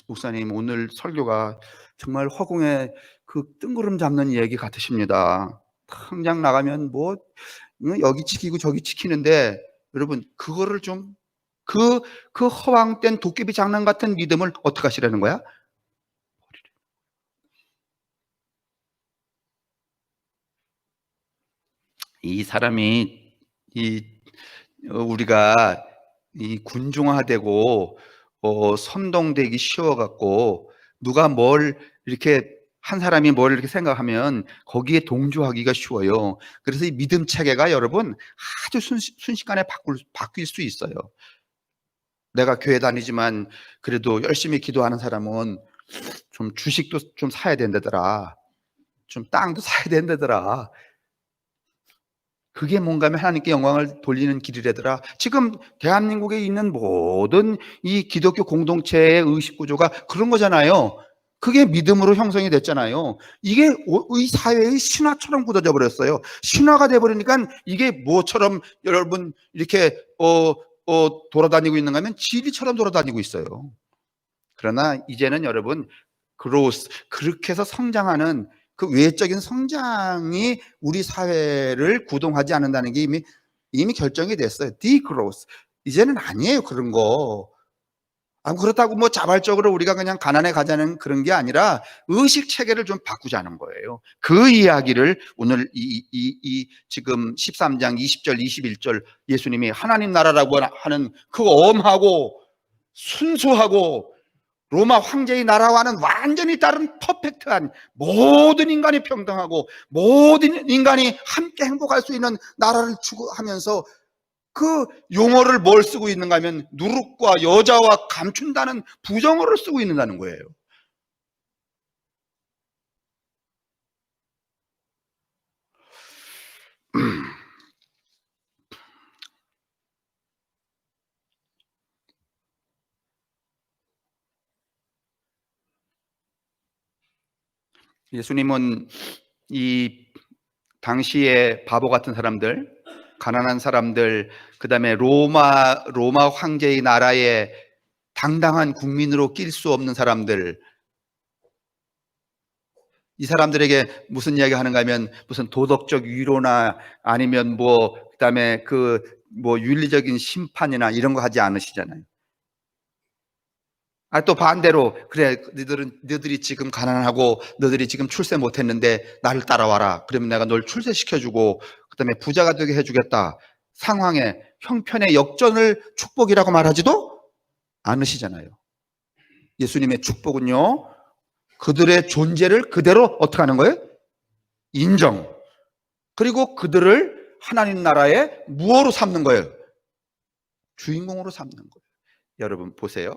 목사님 오늘 설교가 정말 허공에 그 뜬구름 잡는 얘기 같으십니다. 당장 나가면 뭐 여기 지키고 저기 지키는데 여러분 그거를 좀 그 허황된 도깨비 장난 같은 믿음을 어떻게 하시라는 거야? 이 사람이 우리가 이 군중화되고 선동되기 쉬워갖고 누가 뭘 이렇게 한 사람이 뭘 이렇게 생각하면 거기에 동조하기가 쉬워요. 그래서 이 믿음 체계가 여러분 아주 순식간에 바뀔 수 있어요. 내가 교회 다니지만 그래도 열심히 기도하는 사람은 좀 주식도 좀 사야 된다더라. 좀 땅도 사야 된다더라. 그게 뭔가 하면 하나님께 영광을 돌리는 길이라더라. 지금 대한민국에 있는 모든 이 기독교 공동체의 의식 구조가 그런 거잖아요. 그게 믿음으로 형성이 됐잖아요. 이게 이 사회의 신화처럼 굳어져 버렸어요. 신화가 돼 버리니까 이게 뭐처럼 여러분 이렇게 돌아다니고 있는가 하면 진리처럼 돌아다니고 있어요. 그러나 이제는 여러분 그렇게 해서 성장하는 그 외적인 성장이 우리 사회를 구동하지 않는다는 게 이미 결정이 됐어요. 디그로스. 이제는 아니에요, 그런 거. 그렇다고 뭐 자발적으로 우리가 그냥 가난에 가자는 그런 게 아니라 의식 체계를 좀 바꾸자는 거예요. 그 이야기를 오늘 지금 13장 20절, 21절 예수님이 하나님 나라라고 하는 그 엄하고 순수하고 로마 황제의 나라와는 완전히 다른 퍼펙트한 모든 인간이 평등하고 모든 인간이 함께 행복할 수 있는 나라를 추구하면서 그 용어를 뭘 쓰고 있는가 하면 누룩과 여자와 감춘다는 부정어를 쓰고 있는다는 거예요. 예수님은 이 당시에 바보 같은 사람들, 가난한 사람들, 그 다음에 로마 황제의 나라에 당당한 국민으로 낄 수 없는 사람들, 이 사람들에게 무슨 이야기 하는가 하면 무슨 도덕적 위로나 아니면 그다음에 윤리적인 심판이나 이런 거 하지 않으시잖아요. 또 반대로 그래 너희들이 지금 가난하고 너희들이 지금 출세 못했는데 나를 따라와라. 그러면 내가 널 출세시켜주고 그다음에 부자가 되게 해주겠다. 상황에 형편의 역전을 축복이라고 말하지도 않으시잖아요. 예수님의 축복은요 그들의 존재를 그대로 어떻게 하는 거예요? 인정. 그리고 그들을 하나님 나라의 무엇으로 삼는 거예요? 주인공으로 삼는 거예요. 여러분 보세요.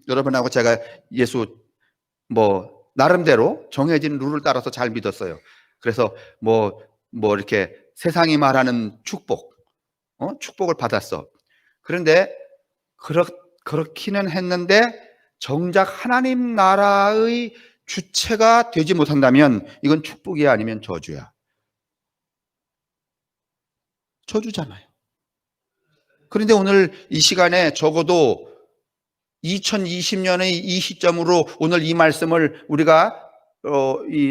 여러분하고 제가 예수 나름대로 정해진 룰을 따라서 잘 믿었어요. 그래서 이렇게 세상이 말하는 축복을 받았어. 그런데 그렇기는 했는데 정작 하나님 나라의 주체가 되지 못한다면 이건 축복이 아니면 저주야. 저주잖아요. 그런데 오늘 이 시간에 적어도 2020년의 이 시점으로 오늘 이 말씀을 우리가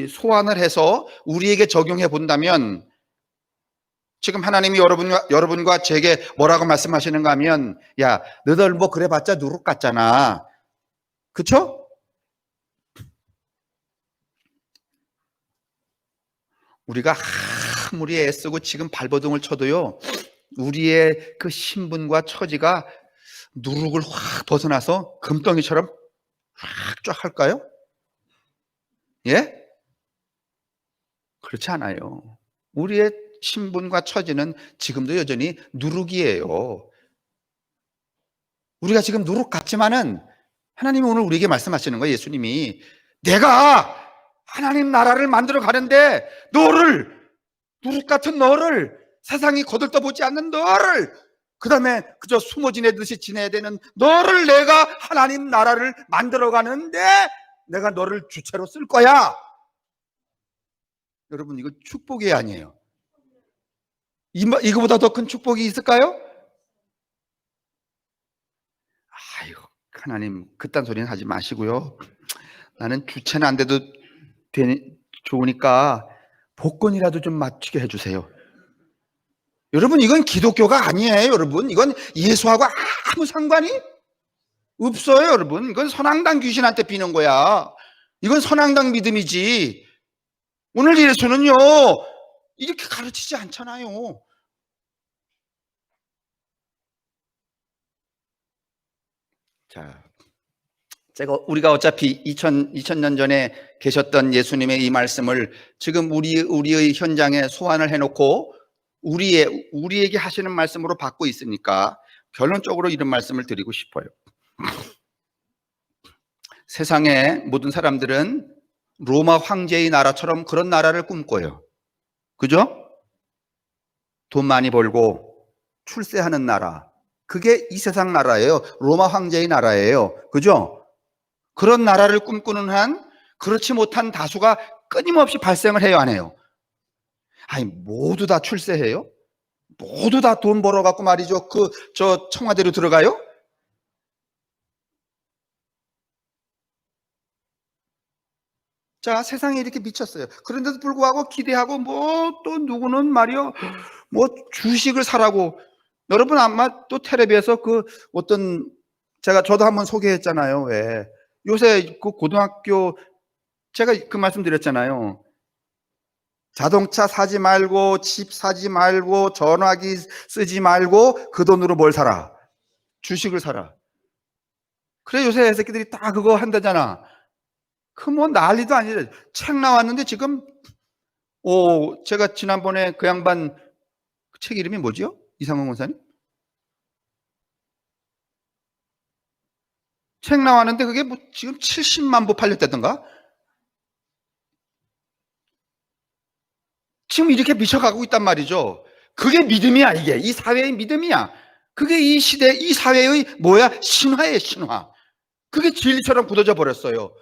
소환을 해서 우리에게 적용해 본다면, 지금 하나님이 여러분과 제게 뭐라고 말씀하시는가 하면, 야, 너들 그래봤자 누룩 같잖아. 그쵸? 우리가 아무리 애쓰고 지금 발버둥을 쳐도요, 우리의 그 신분과 처지가 누룩을 확 벗어나서 금덩이처럼 확 쫙 할까요? 예? 그렇지 않아요. 우리의 신분과 처지는 지금도 여전히 누룩이에요. 우리가 지금 누룩 같지만은 하나님이 오늘 우리에게 말씀하시는 거예요. 예수님이 내가 하나님 나라를 만들어 가는데 누룩 같은 너를, 세상이 거들떠보지 않는 너를, 그 다음에 그저 숨어 지내듯이 지내야 되는 너를 내가 하나님 나라를 만들어 가는데 내가 너를 주체로 쓸 거야. 여러분, 이거 축복이 아니에요. 이거보다 더 큰 축복이 있을까요? 아유, 하나님 그딴 소리는 하지 마시고요. 나는 주체는 안 돼도 좋으니까 복권이라도 좀 맞추게 해주세요. 여러분, 이건 기독교가 아니에요. 여러분, 이건 예수하고 아무 상관이 없어요. 여러분, 이건 선앙당 귀신한테 비는 거야. 이건 선앙당 믿음이지. 오늘 예수는요 이렇게 가르치지 않잖아요. 자, 우리가 어차피 2000년 전에 계셨던 예수님의 이 말씀을 지금 우리의 현장에 소환을 해놓고 우리에게 하시는 말씀으로 받고 있으니까 결론적으로 이런 말씀을 드리고 싶어요. 세상의 모든 사람들은 로마 황제의 나라처럼 그런 나라를 꿈꿔요. 그죠? 돈 많이 벌고 출세하는 나라, 그게 이 세상 나라예요. 로마 황제의 나라예요. 그죠? 그런 나라를 꿈꾸는 한 그렇지 못한 다수가 끊임없이 발생을 해요, 안 해요? 아니, 모두 다 출세해요? 모두 다 돈 벌어갖고 말이죠, 저 청와대로 들어가요? 자, 세상에 이렇게 미쳤어요. 그런데도 불구하고 기대하고 또 누구는 말이요, 주식을 사라고. 여러분 아마 또 텔레비에서 저도 한번 소개했잖아요. 왜? 요새 그 고등학교, 제가 그 말씀 드렸잖아요. 자동차 사지 말고, 집 사지 말고, 전화기 쓰지 말고, 그 돈으로 뭘 사라? 주식을 사라. 그래, 요새 애새끼들이 다 그거 한다잖아. 난리도 아니래. 책 나왔는데 지금, 제가 지난번에 그 양반 책 이름이 뭐죠? 이상원 권사님? 책 나왔는데 그게 지금 70만 부 팔렸다던가? 지금 이렇게 미쳐가고 있단 말이죠. 그게 믿음이야, 이게. 이 사회의 믿음이야. 그게 이 시대, 이 사회의 신화예요, 신화. 그게 진리처럼 굳어져 버렸어요.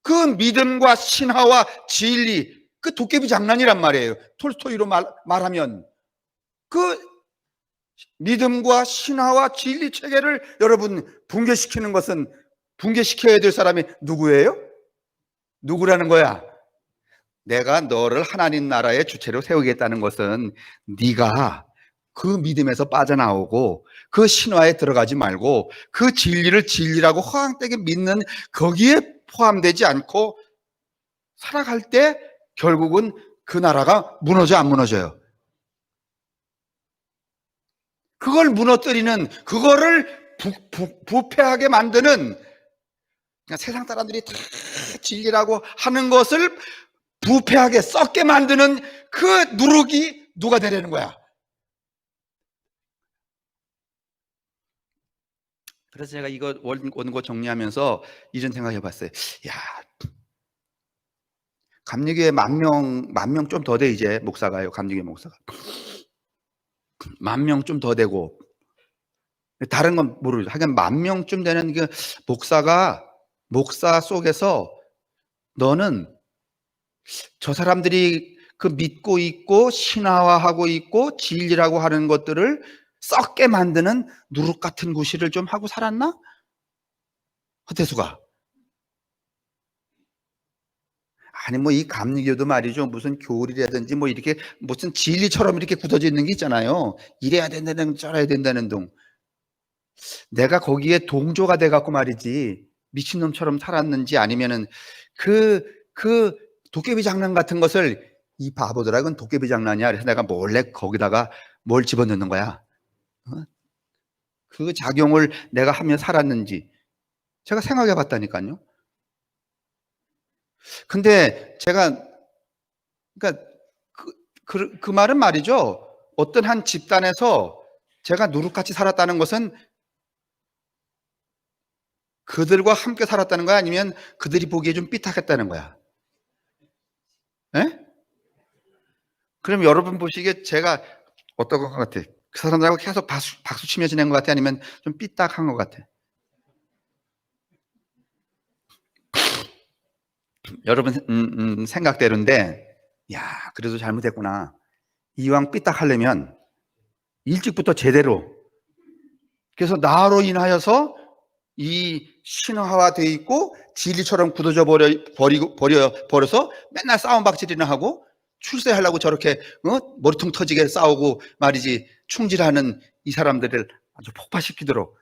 그 믿음과 신화와 진리, 그 도깨비 장난이란 말이에요. 톨스토이로 말하면. 그 믿음과 신화와 진리 체계를 여러분 붕괴시켜야 될 사람이 누구예요? 누구라는 거야? 내가 너를 하나님 나라의 주체로 세우겠다는 것은 네가 그 믿음에서 빠져나오고 그 신화에 들어가지 말고 그 진리를 진리라고 허황되게 믿는 거기에 포함되지 않고 살아갈 때 결국은 그 나라가 무너져, 안 무너져요? 그걸 무너뜨리는, 그거를 부패하게 만드는, 그냥 세상 사람들이 다 진리라고 하는 것을 부패하게 썩게 만드는 그 누룩이 누가 되려는 거야. 그래서 제가 이거 원고 정리하면서 이런 생각 해봤어요. 야, 감리교회 10,000명 좀 더 돼, 이제 목사가요. 감리교회 목사가 10,000명 좀 더 되고, 다른 건 모르죠. 하여간 10,000명쯤 되는 그 목사 속에서 너는 저 사람들이 그 믿고 있고 신화화하고 있고 진리라고 하는 것들을 썩게 만드는 누룩 같은 구실을 좀 하고 살았나? 허태수가. 아니 뭐 이 감리교도 말이죠. 무슨 교리라든지 뭐 이렇게 무슨 진리처럼 이렇게 굳어져 있는 게 있잖아요. 이래야 된다는 저래야 된다는 둥. 내가 거기에 동조가 돼 갖고 말이지 미친놈처럼 살았는지 아니면은 그 도깨비 장난 같은 것을 이 바보들아 이건 도깨비 장난이야. 그래서 내가 몰래 거기다가 뭘 집어넣는 거야. 그 작용을 내가 하며 살았는지 제가 생각해 봤다니까요. 근데 제가 그러니까 그 말은 말이죠. 어떤 한 집단에서 제가 누룩같이 살았다는 것은 그들과 함께 살았다는 거야? 아니면 그들이 보기에 좀 삐딱했다는 거야? 예? 그럼 여러분 보시기에 제가 어떤 것 같아? 그 사람들하고 계속 박수 치며 지낸 것 같아? 아니면 좀 삐딱한 것 같아? 여러분 생각대로인데 야 그래도 잘못했구나. 이왕 삐딱하려면 일찍부터 제대로 그래서 나로 인하여서 이 신화화되어 있고 진리처럼 굳어져 버려서 맨날 싸움박질이나 하고 출세하려고 저렇게 머리통 터지게 싸우고 말이지 충질하는 이 사람들을 아주 폭파시키도록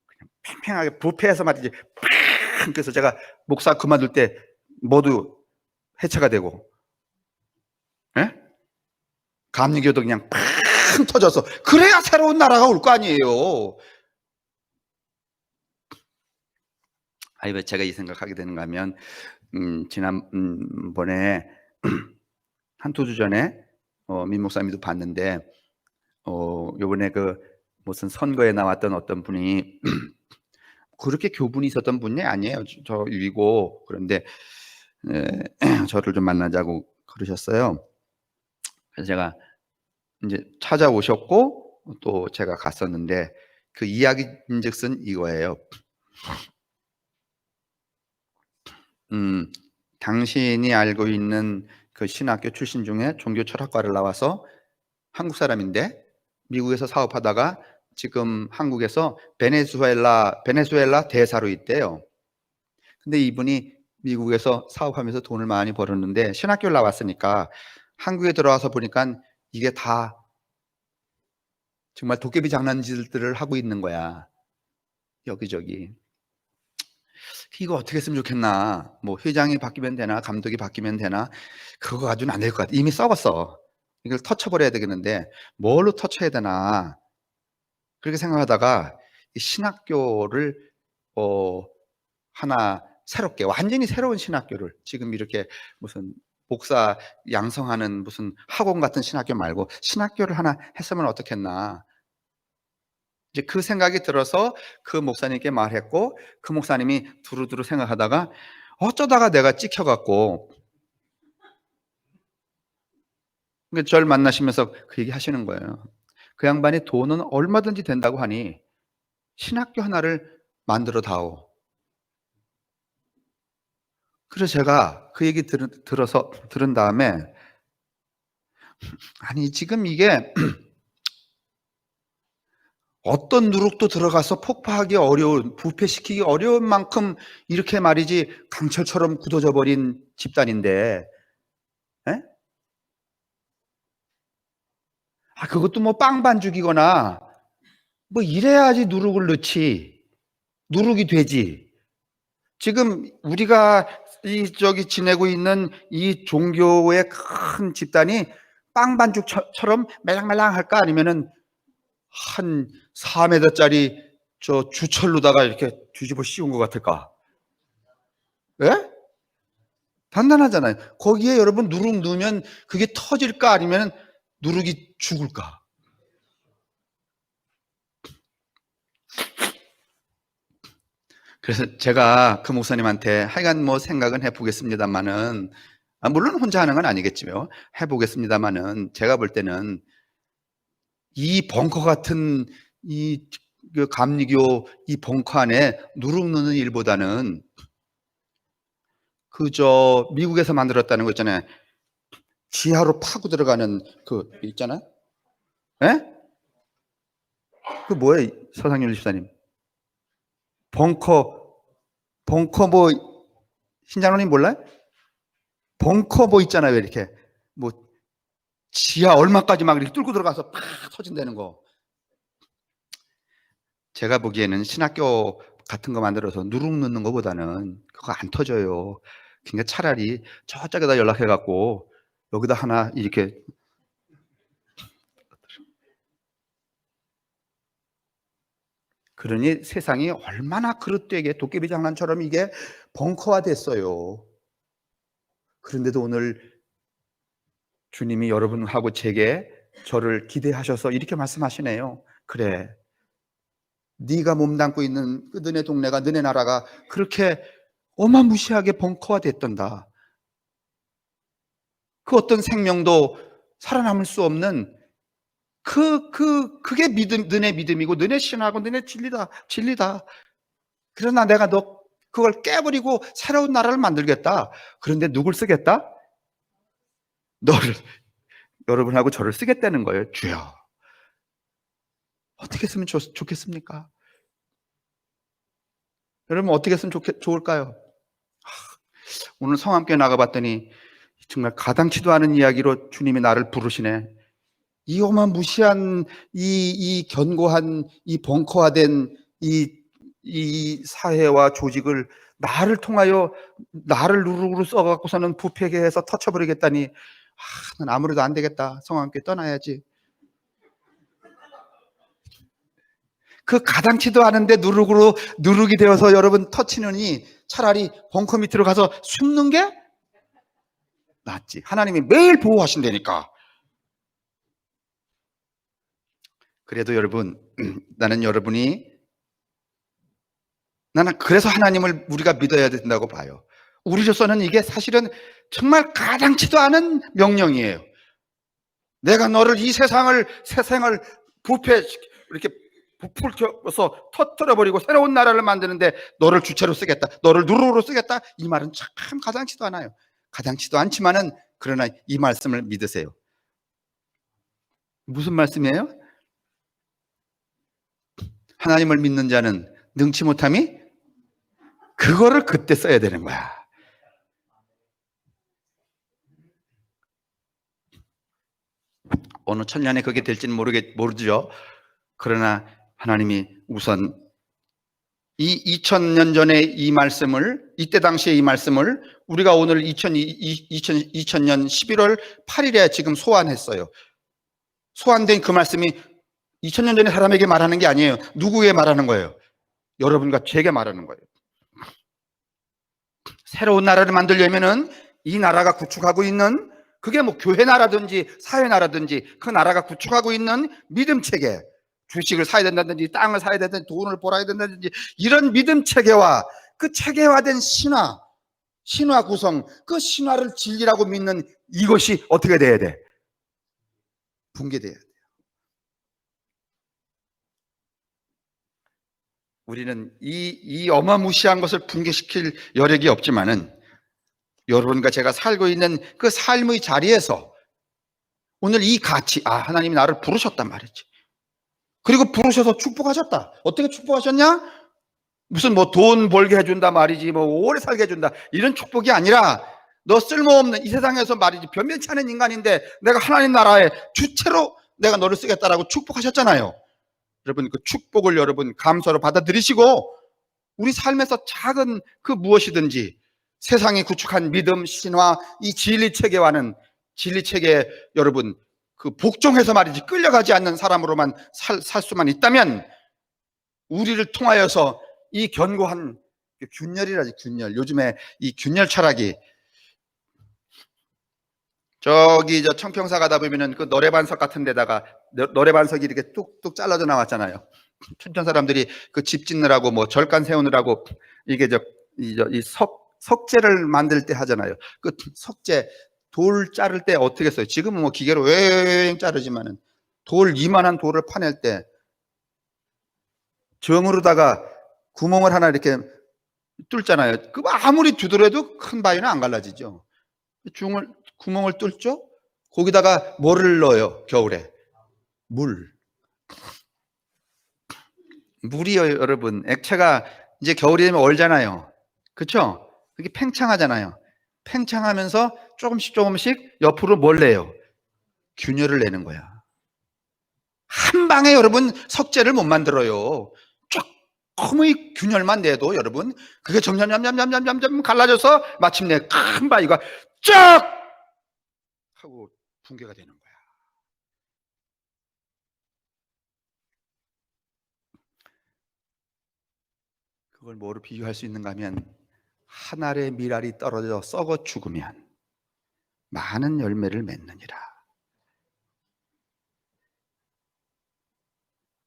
그냥 팽팽하게 부패해서 말이지 그래서 제가 목사 그만둘 때 모두 해체가 되고 예? 감리교도 그냥 팡 터져서 그래야 새로운 나라가 올 거 아니에요. 아니 왜 제가 이 생각하게 되는가 하면 지난번에 한두 주 전에 민 목사님도 봤는데 요번에 그 무슨 선거에 나왔던 어떤 분이 그렇게 교분이 있었던 분이 아니에요. 저 위고 그런데 저를 좀 만나자고 그러셨어요. 그래서 제가 이제 찾아오셨고 또 제가 갔었는데 그 이야기인즉슨 이거예요. 당신이 알고 있는 그 신학교 출신 중에 종교 철학과를 나와서 한국 사람인데 미국에서 사업하다가 지금 한국에서 베네수엘라 대사로 있대요. 근데 이분이 미국에서 사업하면서 돈을 많이 벌었는데 신학교를 나왔으니까 한국에 들어와서 보니까 이게 다 정말 도깨비 장난질들을 하고 있는 거야. 여기저기. 이거 어떻게 했으면 좋겠나. 뭐 회장이 바뀌면 되나 감독이 바뀌면 되나. 그거 가지고는 안 될 것 같아. 이미 썩었어. 이걸 터쳐버려야 되겠는데 뭘로 터쳐야 되나. 그렇게 생각하다가 신학교를 하나 새롭게 완전히 새로운 신학교를 지금 이렇게 무슨 목사 양성하는 무슨 학원 같은 신학교 말고 신학교를 하나 했으면 어떻겠나. 이제 그 생각이 들어서 그 목사님께 말했고 그 목사님이 두루두루 생각하다가 어쩌다가 내가 찍혀갖고 저를 만나시면서 그 얘기 하시는 거예요. 그 양반이 돈은 얼마든지 된다고 하니 신학교 하나를 만들어 다오. 그래서 제가 그 얘기 들은 다음에 아니 지금 이게 어떤 누룩도 들어가서 폭파하기 어려운 부패시키기 어려운 만큼 이렇게 말이지 강철처럼 굳어져 버린 집단인데 에? 그것도 뭐 빵 반죽이거나 뭐 이래야지 누룩을 넣지 누룩이 되지. 지금 우리가 지내고 있는 이 종교의 큰 집단이 빵 반죽처럼 말랑말랑할까 아니면은 한 4m짜리 저 주철로다가 이렇게 뒤집어 씌운 것 같을까? 예? 단단하잖아요. 거기에 여러분 누룩 넣으면 그게 터질까 아니면 누룩이 죽을까? 그래서 제가 그 목사님한테 하여간 뭐 생각은 해보겠습니다만은, 물론 혼자 하는 건 아니겠지요. 해보겠습니다만은 제가 볼 때는 이 벙커 같은 그 감리교 이 벙커 안에 누룩 넣는 일보다는 그저 미국에서 만들었다는 거 있잖아요. 지하로 파고 들어가는 그 있잖아요. 예? 그 뭐예요, 서상률 집사님? 벙커 뭐 신장로님 몰라요? 벙커 뭐 있잖아요, 이렇게 뭐 지하 얼마까지 막 이렇게 뚫고 들어가서 팍 터진다는 거. 제가 보기에는 신학교 같은 거 만들어서 누룩 넣는 것보다는 그거 안 터져요. 그러니까 차라리 저쪽에다 연락해갖고 여기다 하나 이렇게. 그러니 세상이 얼마나 그릇되게 도깨비 장난처럼 이게 벙커화 됐어요. 그런데도 오늘 주님이 여러분하고 제게 저를 기대하셔서 이렇게 말씀하시네요. 그래, 네가 몸담고 있는 그 너네 동네가, 너네 나라가 그렇게 어마무시하게 벙커화 됐던다. 그 어떤 생명도 살아남을 수 없는 그게 너네 믿음이고 너네 신하고 너네 진리다. 그러나 내가 너 그걸 깨버리고 새로운 나라를 만들겠다. 그런데 누굴 쓰겠다? 너를, 여러분하고 저를 쓰겠다는 거예요. 주여, 어떻게 했으면 좋겠습니까? 여러분 어떻게 했으면 좋을까요? 오늘 성함께 나가봤더니 정말 가당치도 않은 이야기로 주님이 나를 부르시네. 이 어마무시한 이 견고한 이 벙커화된 이 사회와 조직을 나를 통하여 나를 누룩으로 써갖고서는 부패게 해서 터쳐버리겠다니, 난 아무래도 안 되겠다. 성함께 떠나야지. 그 가당치도 않은데 누룩이 되어서 여러분 터치느니 차라리 벙커 밑으로 가서 숨는 게 낫지. 하나님이 매일 보호하신다니까. 그래도 여러분, 나는 그래서 하나님을 우리가 믿어야 된다고 봐요. 우리로서는 이게 사실은 정말 가당치도 않은 명령이에요. 내가 너를 이 세상을 이렇게 부풀켜서 터뜨려버리고 새로운 나라를 만드는데 너를 주체로 쓰겠다, 너를 누룩으로 쓰겠다. 이 말은 참 가당치도 않아요. 가당치도 않지만은 그러나 이 말씀을 믿으세요. 무슨 말씀이에요? 하나님을 믿는 자는 능치 못함이, 그거를 그때 써야 되는 거야. 어느 천년에 그게 될지는 모르죠. 그러나 하나님이 우선 이 2000년 전에 이 말씀을, 이때 당시에 이 말씀을 우리가 오늘 2000년 11월 8일에 지금 소환했어요. 소환된 그 말씀이 2000년 전에 사람에게 말하는 게 아니에요. 누구에게 말하는 거예요? 여러분과 제게 말하는 거예요. 새로운 나라를 만들려면은 이 나라가 구축하고 있는, 그게 뭐 교회 나라든지 사회 나라든지 그 나라가 구축하고 있는 믿음 체계, 주식을 사야 된다든지 땅을 사야 된다든지 돈을 벌어야 된다든지 이런 믿음 체계와 그 체계화된 신화 구성, 그 신화를 진리라고 믿는 이것이 어떻게 돼야 돼? 붕괴돼야 돼요. 우리는 이 어마무시한 것을 붕괴시킬 여력이 없지만은 여러분과 제가 살고 있는 그 삶의 자리에서 오늘 이 가치, 하나님이 나를 부르셨단 말이지. 그리고 부르셔서 축복하셨다. 어떻게 축복하셨냐? 무슨 뭐 돈 벌게 해준다 말이지, 뭐 오래 살게 해준다, 이런 축복이 아니라 너 쓸모없는 이 세상에서 말이지 변변치 않은 인간인데 내가 하나님 나라의 주체로 내가 너를 쓰겠다라고 축복하셨잖아요. 여러분 그 축복을 여러분 감사로 받아들이시고 우리 삶에서 작은 그 무엇이든지 세상이 구축한 믿음, 신화, 이 진리 체계와는 진리 체계에 여러분 그 복종해서 말이지 끌려가지 않는 사람으로만 살 수만 있다면 우리를 통하여서 이 견고한 균열이라지, 균열. 요즘에 이 균열 철학이 저기 저 청평사 가다 보면은 그 노래반석 같은 데다가 노래반석이 이렇게 뚝뚝 잘라져 나왔잖아요. 춘천 사람들이 그 집 짓느라고 뭐 절간 세우느라고 이게 이 석재를 만들 때 하잖아요. 그 석재 돌 자를 때 어떻게 써요? 지금은 뭐 기계로 웽 자르지만은 돌 이만한 돌을 파낼 때 정으로다가 구멍을 하나 이렇게 뚫잖아요. 그 아무리 두드려도 큰 바위는 안 갈라지죠. 구멍을 뚫죠. 거기다가 뭐를 넣어요? 겨울에 물이요, 여러분. 액체가 이제 겨울이 되면 얼잖아요. 그렇죠? 그게 팽창하잖아요. 팽창하면서 조금씩 옆으로 뭘 내요? 균열을 내는 거야. 한 방에 여러분 석재를 못 만들어요. 조금의 균열만 내도 여러분 그게 점점 갈라져서 마침내 큰 바위가 쫙 하고 붕괴가 되는 거야. 그걸 뭐로 비유할 수 있는가 하면 한 알의 밀알이 떨어져 썩어 죽으면 많은 열매를 맺느니라.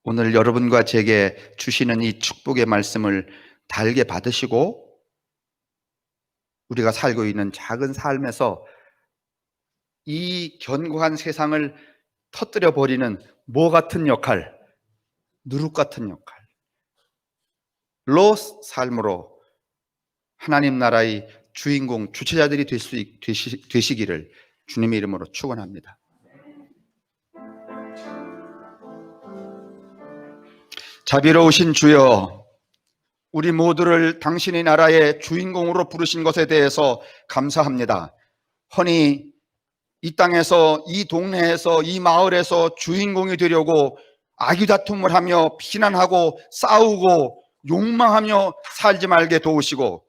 오늘 여러분과 제게 주시는 이 축복의 말씀을 달게 받으시고 우리가 살고 있는 작은 삶에서 이 견고한 세상을 터뜨려 버리는 뭐 같은 역할, 누룩 같은 역할로 삶으로 하나님 나라의 주인공, 주체자들이 되시기를 주님의 이름으로 축원합니다. 자비로우신 주여, 우리 모두를 당신의 나라의 주인공으로 부르신 것에 대해서 감사합니다. 허니 이 땅에서, 이 동네에서, 이 마을에서 주인공이 되려고 아귀다툼을 하며 비난하고 싸우고 욕망하며 살지 말게 도우시고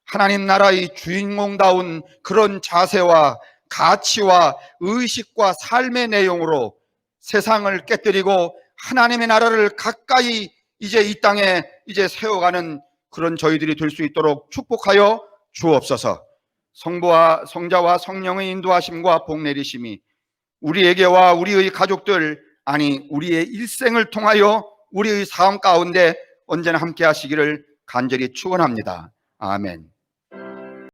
하나님 나라의 주인공다운 그런 자세와 가치와 의식과 삶의 내용으로 세상을 깨뜨리고 하나님의 나라를 가까이 이제 이 땅에 이제 세워가는 그런 저희들이 될 수 있도록 축복하여 주옵소서. 성부와 성자와 성령의 인도하심과 복 내리심이 우리에게와 우리의 가족들, 아니 우리의 일생을 통하여 우리의 삶 가운데 언제나 함께 하시기를 간절히 축원합니다. 아멘.